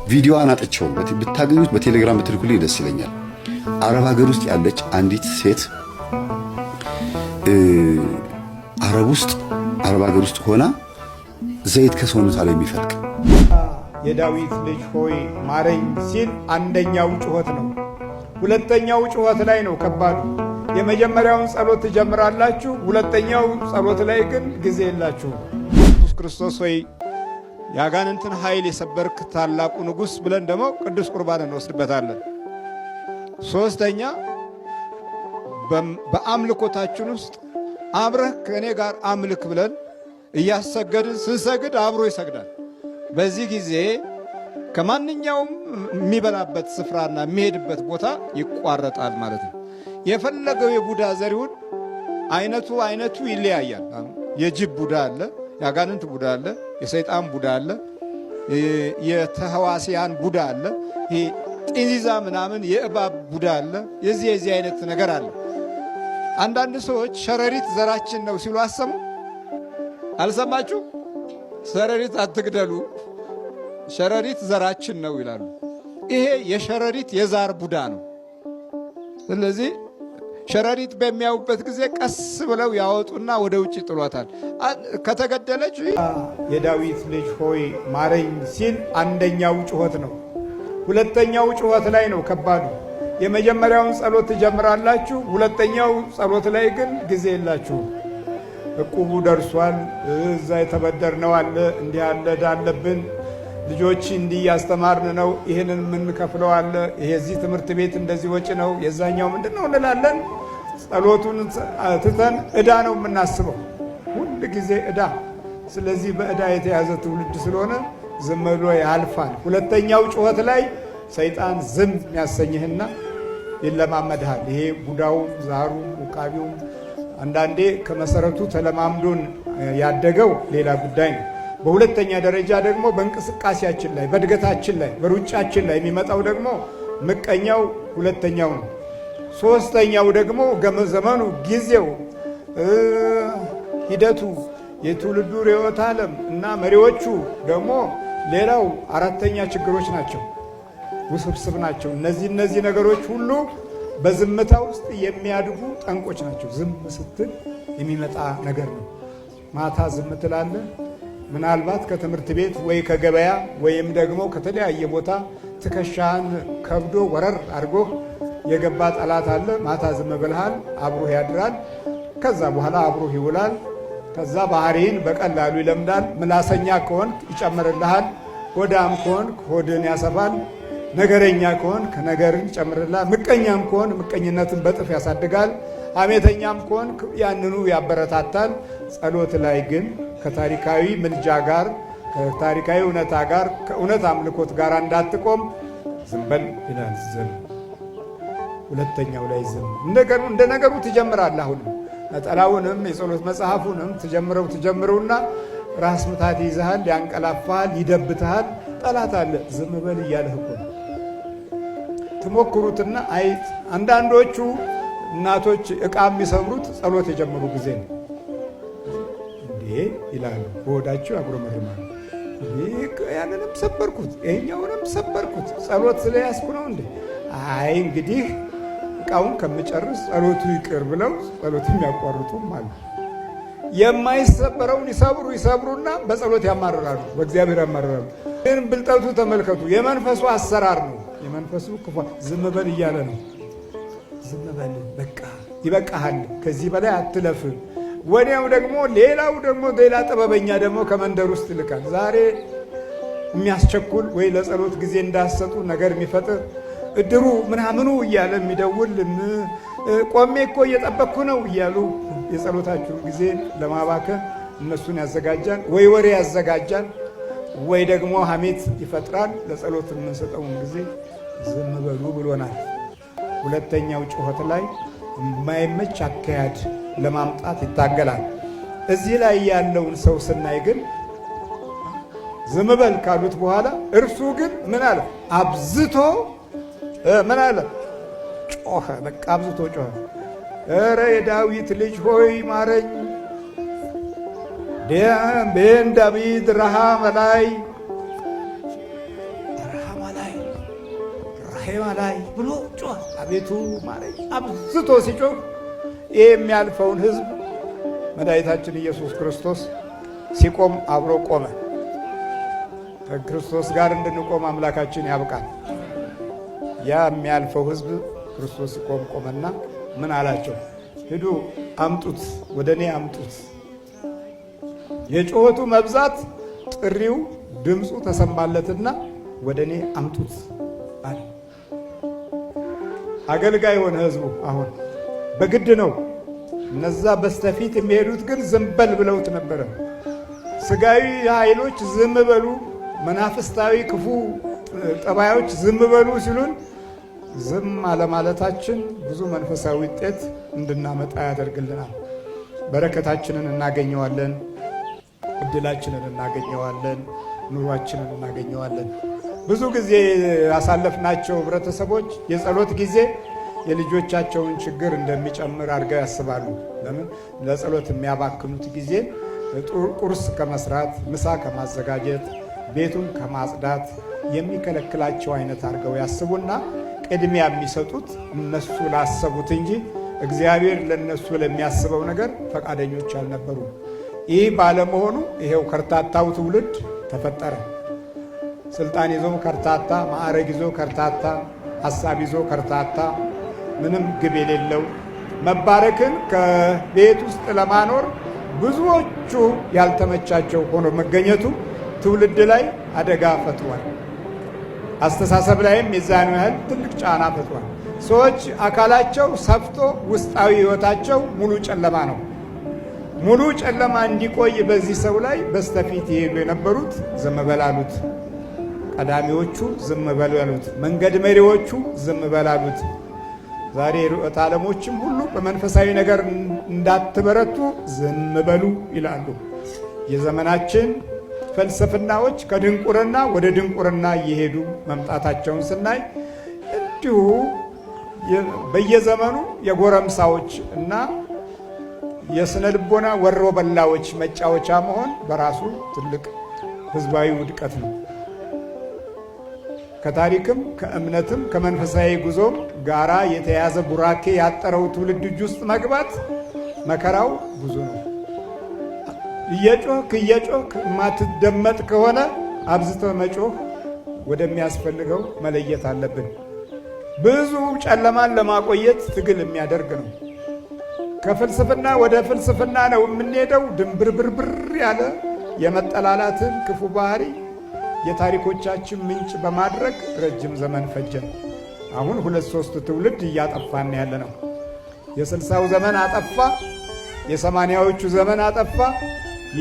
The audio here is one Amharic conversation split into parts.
ቪዲዮዋን አጥቼው ብታገኙት በቴሌግራም ብትልኩልኝ ደስ ይለኛል። አረብ ሀገር ውስጥ ያለች አንዲት ሴት አረብ ሀገር ውስጥ ሆና ዘይት ከሰውነቷ ላይ የሚፈልቅ የዳዊት ልጅ ሆይ ማረኝ ሲል አንደኛው ጩኸት ነው። ሁለተኛው ጩኸት ላይ ነው ከባዱ። የመጀመሪያውን ጸሎት ትጀምራላችሁ፣ ሁለተኛው ጸሎት ላይ ግን ጊዜ የላችሁ። ኢየሱስ ክርስቶስ ሆይ ያጋንንትን ኃይል የሰበርክ ታላቁ ንጉሥ ብለን ደግሞ ቅዱስ ቁርባን እንወስድበታለን። ሶስተኛ በአምልኮታችን ውስጥ አብረህ ከእኔ ጋር አምልክ ብለን እያሰገድን ስንሰግድ አብሮ ይሰግዳል። በዚህ ጊዜ ከማንኛውም የሚበላበት ስፍራና የሚሄድበት ቦታ ይቋረጣል ማለት ነው። የፈለገው የቡዳ ዘሪሁን አይነቱ ይለያያል። የጅብ ቡዳ አለ፣ የአጋንንት ቡዳ አለ፣ የሰይጣን ቡዳ አለ፣ የተህዋሲያን ቡዳ አለ፣ ጢንዚዛ ምናምን የእባብ ቡዳ አለ። የዚህ አይነት ነገር አለ። አንዳንድ ሰዎች ሸረሪት ዘራችን ነው ሲሉ አሰሙ አልሰማችሁ? ሸረሪት አትግደሉ፣ ሸረሪት ዘራችን ነው ይላሉ። ይሄ የሸረሪት የዛር ቡዳ ነው። ስለዚህ ሸረሪት በሚያዩበት ጊዜ ቀስ ብለው ያወጡና ወደ ውጭ ጥሏታል። ከተገደለች የዳዊት ልጅ ሆይ ማረኝ ሲል አንደኛው ጩኸት ነው። ሁለተኛው ጩኸት ላይ ነው ከባዱ። የመጀመሪያውን ጸሎት ትጀምራላችሁ፣ ሁለተኛው ጸሎት ላይ ግን ጊዜ የላችሁም። እቁቡ ደርሷል፣ እዛ የተበደርነው አለ፣ እንዲህ አለ ዳለብን፣ ልጆች እንዲህ ያስተማርን ነው፣ ይህንን የምንከፍለው አለ፣ ይሄ እዚህ ትምህርት ቤት እንደዚህ ወጪ ነው፣ የዛኛው ምንድን ነው እንላለን። ጸሎቱን ትተን ዕዳ ነው የምናስበው፣ ሁል ጊዜ ዕዳ። ስለዚህ በዕዳ የተያዘ ትውልድ ስለሆነ ዝም ብሎ ያልፋል። ሁለተኛው ጩኸት ላይ ሰይጣን ዝም ያሰኝህና ይለማመድሃል። ይሄ ቡዳውም ዛሩም ውቃቢውም አንዳንዴ ከመሰረቱ ተለማምዶን ያደገው ሌላ ጉዳይ ነው። በሁለተኛ ደረጃ ደግሞ በእንቅስቃሴያችን ላይ በእድገታችን ላይ በሩጫችን ላይ የሚመጣው ደግሞ ምቀኛው ሁለተኛው ነው። ሶስተኛው ደግሞ ዘመኑ፣ ጊዜው፣ ሂደቱ፣ የትውልዱ ርዕዮተ ዓለም እና መሪዎቹ ደግሞ ሌላው አራተኛ ችግሮች ናቸው፣ ውስብስብ ናቸው። እነዚህ ነገሮች ሁሉ በዝምታ ውስጥ የሚያድጉ ጠንቆች ናቸው። ዝም ስትል የሚመጣ ነገር ነው። ማታ ዝም ትላለህ። ምናልባት ከትምህርት ቤት ወይ ከገበያ ወይም ደግሞ ከተለያየ ቦታ ትከሻህን ከብዶ ወረር አድርጎ የገባ ጠላት አለ። ማታ ዝም ብልሃል፣ አብሮህ ያድራል። ከዛ በኋላ አብሮህ ይውላል። ከዛ ባህሪን በቀላሉ ይለምዳል። ምላሰኛ ከሆንክ ይጨምርልሃል። ሆዳም ከሆንክ ሆድን ያሰፋል። ነገረኛ ከሆንክ ነገርን ይጨምርልሃል። ምቀኛም ከሆን ምቀኝነትን በጥፍ ያሳድጋል። ሐሜተኛም ከሆንክ ያንኑ ያበረታታል። ጸሎት ላይ ግን ከታሪካዊ ምልጃ ጋር ከታሪካዊ እውነታ ጋር ከእውነት አምልኮት ጋር እንዳትቆም ዝም በል ይላል። ዝም ሁለተኛው ላይ ዝም እንደ ነገሩ ትጀምራለህ። አሁን ነጠላውንም የጸሎት መጽሐፉንም ትጀምረውና ራስ ምታት ይዘሃል፣ ያንቀላፋል፣ ይደብትሃል። ጠላት አለ ዝም በል እያለህ እኮ ትሞክሩትና አይት አንዳንዶቹ እናቶች ዕቃ የሚሰብሩት ጸሎት የጀመሩ ጊዜ ነው። እንዴ ይላሉ፣ በሆዳቸው ያጉረመርማሉ። ያንንም ሰበርኩት፣ ይሄኛውንም ሰበርኩት፣ ጸሎት ስለያዝኩ ነው እንዴ? አይ እንግዲህ ዕቃውን ከምጨርስ ጸሎቱ ይቅር ብለው ጸሎት የሚያቋርጡም አሉ። የማይሰበረውን ይሰብሩና በጸሎት ያማርራሉ፣ በእግዚአብሔር ያማርራሉ። ግን ብልጠቱ ተመልከቱ። የመንፈሱ አሰራር ነው። የመንፈሱ ክፉ ዝም በል እያለ ነው። ዝም በል በቃ ይበቃሃል፣ ከዚህ በላይ አትለፍ። ወዲያው ደግሞ ሌላ ጥበበኛ ደግሞ ከመንደር ውስጥ ይልካል። ዛሬ የሚያስቸኩል ወይ ለጸሎት ጊዜ እንዳሰጡ ነገር የሚፈጥር እድሩ ምናምኑ እያለ የሚደውል ቆሜ እኮ እየጠበቅኩ ነው እያሉ የጸሎታችሁ ጊዜ ለማባከን እነሱን ያዘጋጃል። ወይ ወሬ ያዘጋጃል፣ ወይ ደግሞ ሐሜት ይፈጥራል። ለጸሎት የምንሰጠውን ጊዜ ዝም በሉ ብሎናል። ሁለተኛው ጩኸት ላይ የማይመች አካሄድ ለማምጣት ይታገላል። እዚህ ላይ ያለውን ሰው ስናይ ግን ዝም በል ካሉት በኋላ እርሱ ግን ምን አለ? አብዝቶ ምን አለ? ጮኸ። በቃ አብዝቶ ጮኸ። ኧረ የዳዊት ልጅ ሆይ ማረኝ፣ ቤን ዳዊት ረሃም ላይ ፀሐይዋ ላይ ብሎ ጮኸ። አቤቱ ማረኝ አብዝቶ ሲጮህ ይህ የሚያልፈውን ሕዝብ መድኃኒታችን ኢየሱስ ክርስቶስ ሲቆም አብሮ ቆመ። ከክርስቶስ ጋር እንድንቆም አምላካችን ያብቃል። ያ የሚያልፈው ሕዝብ ክርስቶስ ሲቆም ቆመና ምን አላቸው? ሂዱ አምጡት፣ ወደ እኔ አምጡት። የጩኸቱ መብዛት ጥሪው ድምፁ ተሰማለትና ወደ እኔ አምጡት አለ። አገልጋይ ሆነ ሕዝቡ። አሁን በግድ ነው። እነዛ በስተፊት የሚሄዱት ግን ዝም በል ብለውት ነበረ። ስጋዊ ኃይሎች ዝም በሉ፣ መናፍስታዊ ክፉ ጠባዮች ዝም በሉ ሲሉን ዝም አለማለታችን ብዙ መንፈሳዊ ውጤት እንድናመጣ ያደርግልናል። በረከታችንን እናገኘዋለን፣ እድላችንን እናገኘዋለን፣ ኑሯችንን እናገኘዋለን። ብዙ ጊዜ ያሳለፍናቸው ህብረተሰቦች የጸሎት ጊዜ የልጆቻቸውን ችግር እንደሚጨምር አድርገው ያስባሉ። ለምን? ለጸሎት የሚያባክኑት ጊዜ ቁርስ ከመስራት፣ ምሳ ከማዘጋጀት፣ ቤቱን ከማጽዳት የሚከለክላቸው አይነት አድርገው ያስቡና ቅድሚያ የሚሰጡት እነሱ ላሰቡት እንጂ እግዚአብሔር ለነሱ ለሚያስበው ነገር ፈቃደኞች አልነበሩም። ይህ ባለመሆኑ ይሄው ከርታታው ትውልድ ተፈጠረ። ስልጣን ይዞ ከርታታ፣ ማዕረግ ይዞ ከርታታ፣ ሐሳብ ይዞ ከርታታ፣ ምንም ግብ የሌለው መባረክን ከቤት ውስጥ ለማኖር ብዙዎቹ ያልተመቻቸው ሆኖ መገኘቱ ትውልድ ላይ አደጋ ፈጥሯል። አስተሳሰብ ላይም የዛኑ ያህል ትልቅ ጫና ፈጥሯል። ሰዎች አካላቸው ሰፍቶ ውስጣዊ ሕይወታቸው ሙሉ ጨለማ ነው። ሙሉ ጨለማ እንዲቆይ በዚህ ሰው ላይ በስተፊት ይሄዱ የነበሩት ዝም በል አሉት። ቀዳሚዎቹ ዝም በሉ ያሉት፣ መንገድ መሪዎቹ ዝም በል አሉት። ዛሬ ርዕዮተ ዓለሞችም ሁሉ በመንፈሳዊ ነገር እንዳትበረቱ ዝም በሉ ይላሉ። የዘመናችን ፍልስፍናዎች ከድንቁርና ወደ ድንቁርና እየሄዱ መምጣታቸውን ስናይ እንዲሁ በየዘመኑ የጎረምሳዎች እና የስነ ልቦና ወሮ በላዎች መጫወቻ መሆን በራሱ ትልቅ ህዝባዊ ውድቀት ነው። ከታሪክም ከእምነትም ከመንፈሳዊ ጉዞም ጋራ የተያዘ ቡራኬ ያጠረው ትውልድ እጅ ውስጥ መግባት መከራው ብዙ ነው። እየጮህ የማትደመጥ ከሆነ አብዝቶ መጮህ ወደሚያስፈልገው መለየት አለብን። ብዙ ጨለማን ለማቆየት ትግል የሚያደርግ ነው። ከፍልስፍና ወደ ፍልስፍና ነው የምንሄደው። ድንብርብርብር ያለ የመጠላላትን ክፉ ባህሪ የታሪኮቻችን ምንጭ በማድረግ ረጅም ዘመን ፈጀን። አሁን 2-3 ትውልድ እያጠፋን ያለ ነው። የ60ው ዘመን አጠፋ፣ የ80ዎቹ ዘመን አጠፋ፣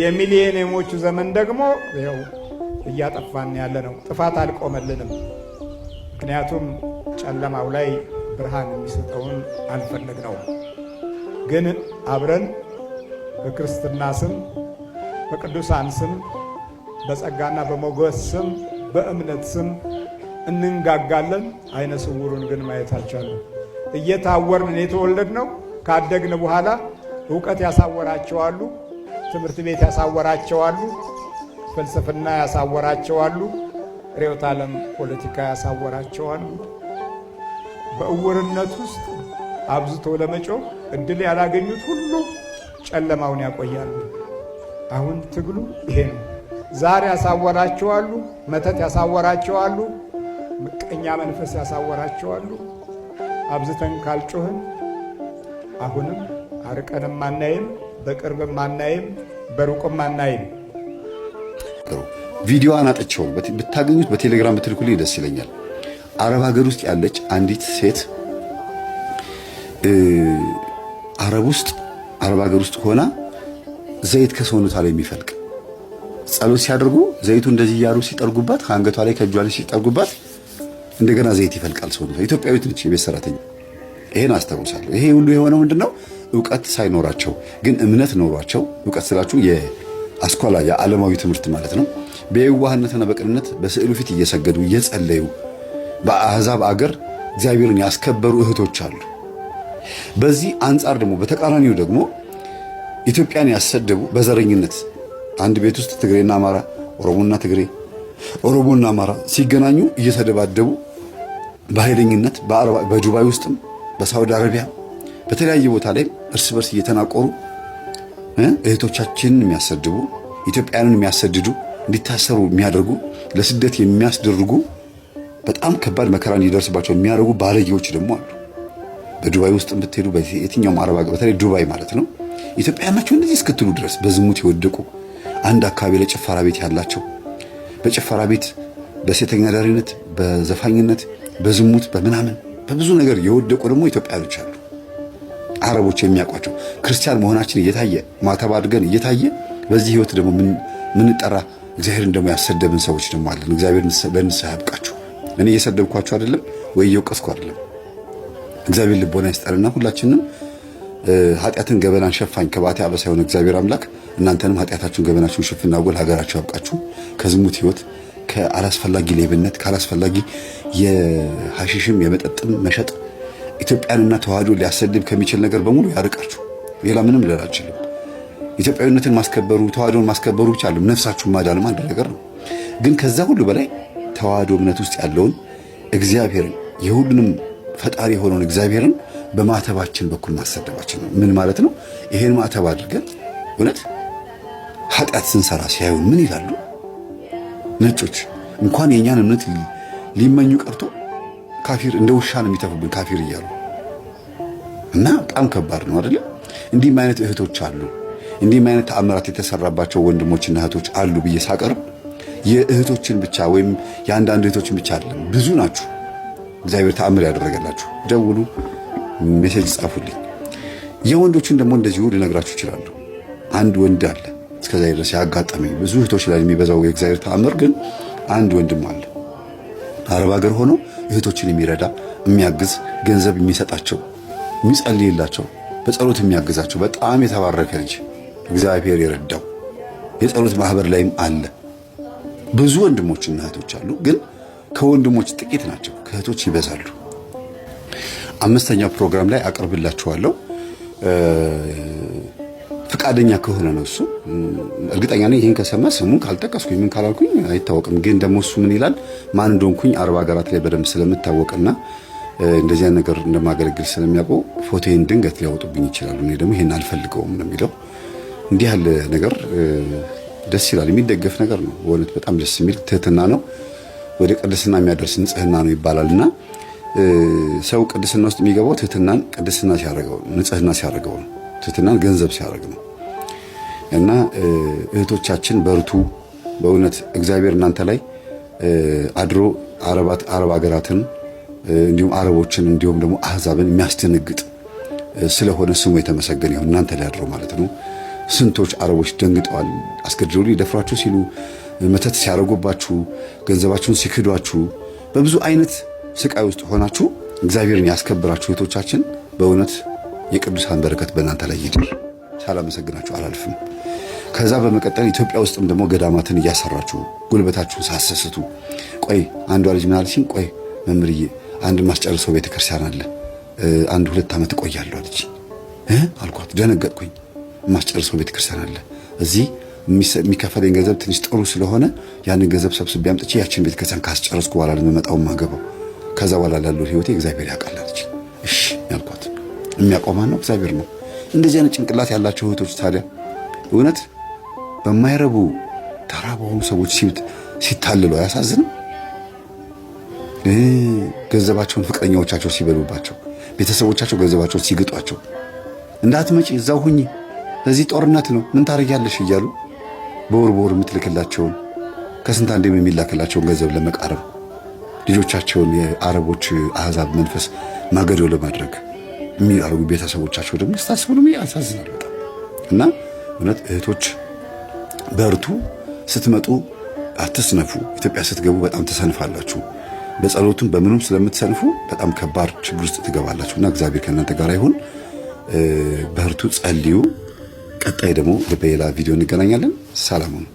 የሚሊኒየሞቹ ዘመን ደግሞ ይኸው እያጠፋን ያለ ነው። ጥፋት አልቆመልንም። ምክንያቱም ጨለማው ላይ ብርሃን የሚሰጠውን አልፈለግነው። ግን አብረን በክርስትና ስም፣ በቅዱሳን ስም፣ በጸጋና በሞገስ ስም፣ በእምነት ስም እንንጋጋለን። አይነ ስውሩን ግን ማየት አልቻለም። እየታወርን የተወለድነው ካደግን በኋላ እውቀት ያሳወራቸዋሉ፣ ትምህርት ቤት ያሳወራቸዋሉ፣ ፍልስፍና ያሳወራቸዋሉ፣ ርዕዮተ ዓለም ፖለቲካ ያሳወራቸዋሉ። በእውርነት ውስጥ አብዝቶ ለመጮህ እድል ያላገኙት ሁሉ ጨለማውን ያቆያሉ። አሁን ትግሉ ይሄ ነው። ዛር ያሳወራቸዋሉ፣ መተት ያሳወራቸዋሉ፣ ምቀኛ መንፈስ ያሳወራቸዋሉ። አብዝተን ካልጮህን አሁንም አርቀንም አናይም፣ በቅርብም አናይም፣ በሩቅም አናይም። ቪዲዮ አናጠቸው ብታገኙት በቴሌግራም ብትልኩልኝ ደስ ይለኛል። አረብ ሀገር ውስጥ ያለች አንዲት ሴት አረብ ሀገር ውስጥ ሆና ዘይት ከሰውነቷ ላይ የሚፈልቅ ጸሎት ሲያደርጉ ዘይቱ እንደዚህ እያሉ ሲጠርጉባት፣ ከአንገቷ ላይ ከእጇ ላይ ሲጠርጉባት እንደገና ዘይት ይፈልቃል ሰውነቷ። ኢትዮጵያዊት ነች፣ የቤት ሰራተኛ። ይሄን አስታውሳለሁ። ይሄ ሁሉ የሆነው ምንድነው? እውቀት ሳይኖራቸው ግን እምነት ኖሯቸው፣ እውቀት ስላችሁ የአስኳላ የዓለማዊ ትምህርት ማለት ነው። በየዋህነትና በቅንነት በስዕሉ ፊት እየሰገዱ እየጸለዩ በአሕዛብ አገር እግዚአብሔርን ያስከበሩ እህቶች አሉ። በዚህ አንጻር ደግሞ በተቃራኒው ደግሞ ኢትዮጵያን ያሰደቡ በዘረኝነት አንድ ቤት ውስጥ ትግሬና አማራ፣ ኦሮሞና ትግሬ፣ ኦሮሞና አማራ ሲገናኙ እየተደባደቡ በኃይለኝነት በዱባይ ውስጥም በሳውዲ አረቢያ በተለያየ ቦታ ላይ እርስ በርስ እየተናቆሩ እህቶቻችንን የሚያሰድቡ ኢትዮጵያንን የሚያሰድዱ እንዲታሰሩ የሚያደርጉ ለስደት የሚያስደርጉ በጣም ከባድ መከራ እንዲደርስባቸው የሚያደርጉ ባለጌዎች ደግሞ አሉ። በዱባይ ውስጥ ብትሄዱ በየትኛውም አረብ ሀገር በተለይ ዱባይ ማለት ነው ኢትዮጵያውያን ናቸው እንደዚህ እስክትሉ ድረስ በዝሙት የወደቁ አንድ አካባቢ ላይ ጭፈራ ቤት ያላቸው በጭፈራ ቤት በሴተኛ ዳሪነት በዘፋኝነት በዝሙት በምናምን በብዙ ነገር የወደቁ ደግሞ ኢትዮጵያውያኖች አሉ። አረቦች የሚያውቋቸው ክርስቲያን መሆናችን እየታየ ማተብ አድርገን እየታየ በዚህ ህይወት ደግሞ ምን ጠራ እግዚአብሔርን ደግሞ ያሰደብን ሰዎች ደግሞ አለን። እግዚአብሔር ለንስሐ ያብቃችሁ። እኔ እየሰደብኳችሁ አይደለም ወይ እየወቀስኩ አይደለም። እግዚአብሔር ልቦና ይስጠንና ሁላችንም ኃጢአትን ገበናን ሸፋኝ ከባቴ አበሳ የሆነ እግዚአብሔር አምላክ እናንተንም ኃጢአታችሁን ገበናችሁን ሽፍና ጎል ሀገራችሁ ያብቃችሁ። ከዝሙት ህይወት ከአላስፈላጊ ሌብነት ካላስፈላጊ የሐሺሽም የመጠጥም መሸጥ ኢትዮጵያንና ተዋህዶ ሊያሰድብ ከሚችል ነገር በሙሉ ያርቃችሁ። ሌላ ምንም ልል አልችልም። ኢትዮጵያዊነትን ማስከበሩ ተዋህዶን ማስከበሩ ብቻ አይደለም፣ ነፍሳችሁን ማዳንም አንድ ነገር ነው። ግን ከዛ ሁሉ በላይ ተዋህዶ እምነት ውስጥ ያለውን እግዚአብሔርን የሁሉንም ፈጣሪ የሆነውን እግዚአብሔርን በማተባችን በኩል ማሰደባችን ነው። ምን ማለት ነው? ይሄን ማተብ አድርገን እውነት ኃጢአት ስንሰራ ሲያዩን ምን ይላሉ? ነጮች እንኳን የኛን እምነት ሊመኙ ቀርቶ ካፊር እንደ ውሻ ነው የሚተፉብን ካፊር እያሉ እና በጣም ከባድ ነው አይደል? እንዲህም አይነት እህቶች አሉ፣ እንዲህም አይነት ተአምራት የተሰራባቸው ወንድሞችና እህቶች አሉ ብዬ ሳቀርብ የእህቶችን ብቻ ወይም የአንዳንድ እህቶችን ብቻ አይደለም፣ ብዙ ናችሁ። እግዚአብሔር ተአምር ያደረገላችሁ ደውሉ፣ ሜሴጅ ጻፉልኝ። የወንዶችን ደግሞ እንደዚሁ ልነግራችሁ እችላለሁ። አንድ ወንድ አለ እስከዛ ድረስ ያጋጠመኝ ብዙ እህቶች ላይ የሚበዛው የእግዚአብሔር ተአምር ግን አንድ ወንድም አለ አረብ ሀገር ሆኖ እህቶችን የሚረዳ የሚያግዝ ገንዘብ የሚሰጣቸው የሚጸልይላቸው በጸሎት የሚያግዛቸው በጣም የተባረከ ልጅ እግዚአብሔር የረዳው የጸሎት ማህበር ላይም አለ። ብዙ ወንድሞችና እህቶች አሉ፣ ግን ከወንድሞች ጥቂት ናቸው፣ ከእህቶች ይበዛሉ። አምስተኛው ፕሮግራም ላይ አቀርብላችኋለሁ። ፍቃደኛ ከሆነ ነው እሱ። እርግጠኛ ነኝ ይሄን ከሰማ ስሙን ካልጠቀስኩኝ ምን ካላልኩኝ አይታወቅም። ግን ደግሞ እሱ ምን ይላል ማን እንደሆንኩኝ አረብ ሀገራት ላይ በደንብ ስለምታወቅና እንደዚያ ነገር እንደማገለግል ስለሚያውቁ ፎቶዬን ድንገት ሊያወጡብኝ ይችላሉ። እኔ ደግሞ ይሄን አልፈልገውም ነው የሚለው። እንዲህ ያለ ነገር ደስ ይላል፣ የሚደገፍ ነገር ነው። በእውነት በጣም ደስ የሚል ትህትና ነው፣ ወደ ቅድስና የሚያደርስ ንጽህና ነው ይባላልና ሰው ቅድስና ውስጥ የሚገባው ትህትናን ቅድስና ሲያደርገው ንጽህና ሲያደርገው ነው። ትህትናን ገንዘብ ሲያደርግ ነው። እና እህቶቻችን በርቱ። በእውነት እግዚአብሔር እናንተ ላይ አድሮ አረብ ሀገራትን እንዲሁም አረቦችን እንዲሁም ደግሞ አህዛብን የሚያስደነግጥ ስለሆነ ስሙ የተመሰገነ ይሁን። እናንተ ላይ አድሮ ማለት ነው። ስንቶች አረቦች ደንግጠዋል። አስገድደው ሊደፍሯችሁ ሲሉ መተት ሲያደርጉባችሁ፣ ገንዘባችሁን ሲክዷችሁ፣ በብዙ አይነት ስቃይ ውስጥ ሆናችሁ እግዚአብሔርን ያስከብራችሁ እህቶቻችን በእውነት የቅዱሳን በረከት በእናንተ ላይ ይድር። ሳላመሰግናችሁ አላልፍም። ከዛ በመቀጠል ኢትዮጵያ ውስጥም ደግሞ ገዳማትን እያሰራችሁ ጉልበታችሁን ሳሰስቱ፣ ቆይ አንዷ ልጅ ምን አለችኝ? ቆይ መምህርዬ አንድ ማስጨርሰው ቤተክርስቲያን አለ 1-2 ዓመት እቆያለሁ አለች። አልኳት፣ ደነገጥኩኝ። ማስጨርሰው ቤተክርስቲያን አለ እዚህ የሚከፈለኝ ገንዘብ ትንሽ ጥሩ ስለሆነ ያንን ገንዘብ ሰብስቤ አምጥቼ ያችን ቤተክርስቲያን ካስጨረስኩ በኋላ ለመጣው ማገባው ከዛ በኋላ ላለው ህይወቴ እግዚአብሔር ያውቃል አለች። እሺ ያልኳት፣ የሚያቆማን ነው እግዚአብሔር ነው። እንደዚህ አይነት ጭንቅላት ያላቸው እህቶች ታዲያ እውነት በማይረቡ ተራ በሆኑ ሰዎች ሲታልሉ አያሳዝንም? ገንዘባቸውን ፍቅረኛዎቻቸው ሲበሉባቸው፣ ቤተሰቦቻቸው ገንዘባቸውን ሲግጧቸው፣ እንዳትመጪ እዛው ሁኚ ለዚህ ጦርነት ነው ምን ታረጊያለሽ እያሉ በወር የምትልክላቸውን ከስንት አንዴም የሚላክላቸውን ገንዘብ ለመቃረም ልጆቻቸውን የአረቦች አህዛብ መንፈስ ማገዶ ለማድረግ የሚያደርጉ ቤተሰቦቻቸው ደግሞ ስታስቡ ነው ያሳዝናል በጣም። እና እውነት እህቶች በርቱ፣ ስትመጡ አትስነፉ። ኢትዮጵያ ስትገቡ በጣም ትሰንፋላችሁ። በጸሎቱም በምኑም ስለምትሰንፉ በጣም ከባድ ችግር ውስጥ ትገባላችሁና እግዚአብሔር ከእናንተ ጋር ይሁን። በርቱ፣ ጸልዩ። ቀጣይ ደግሞ በሌላ ቪዲዮ እንገናኛለን። ሰላም ሁኑ።